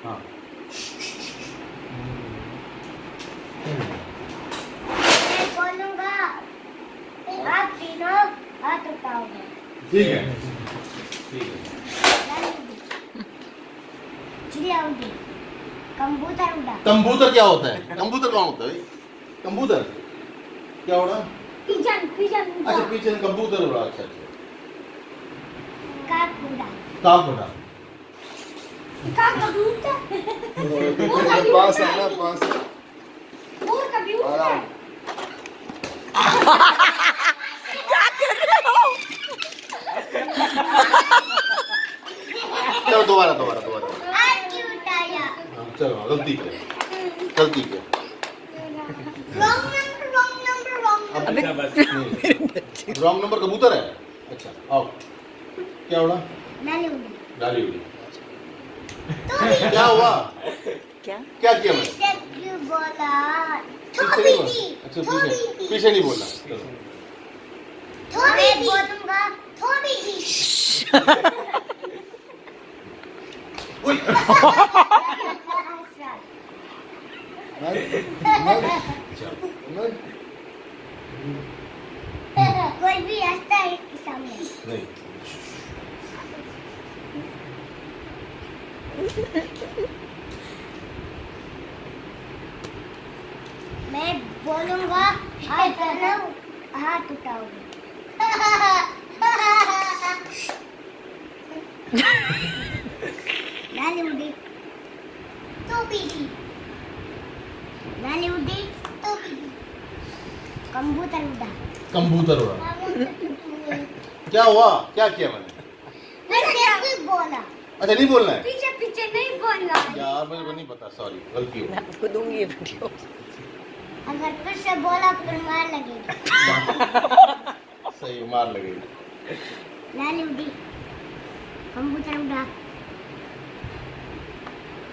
हाँ मैं बोलूंगा आप तीनों हाथ उठाओगे। ठीक है ठीक है। चिल्लाओगे। कबूतर उड़ा। कबूतर क्या होता है? कबूतर कौन होता है भाई? कबूतर क्या उड़ा? पिजन पिजन उड़ा। अच्छा पीछे से कबूतर उड़ा। अच्छा अच्छा। काक उड़ा। काक उड़ा। काक कबूतर। पास है ना, पास है। और कबूतर। चलो दोबारा दोबारा दोबारा। आज क्यों उठाया? हाँ, चलो गलती किया गलती किया। रॉन्ग नंबर रॉन्ग नंबर कबूतर है। अच्छा आओ। क्या उड़ा? मैंने उड़ी। डाली उड़ी। तो भी क्या हुआ? क्या क्या किया मैंने? पीछे क्यों बोला? पीछे नहीं बोला। अच्छा पीछे पीछे नहीं बोला। चलो थोड़ी बोलूंगा थोड़ी सी। उई। मत कोई भी रास्ता है इसके सामने। नहीं मैं बोलूंगा आप दोनों हाथ उठाओगे। नानी उड़ी तो पीटी। नानी उड़ी तो पीटी। कबूतर उड़ा। कबूतर उड़ा। क्या हुआ? क्या किया मैंने? मैंने कुछ बोला। अच्छा नहीं बोलना है पीछे पीछे नहीं बोलना। यार मेरे को नहीं पता सॉरी गलती हो मैं आपको दूंगी ये वीडियो। अगर फिर से बोला फिर मार लगेगी। सही मार लगेगी। नानी उड़ी। कबूतर उड़ा।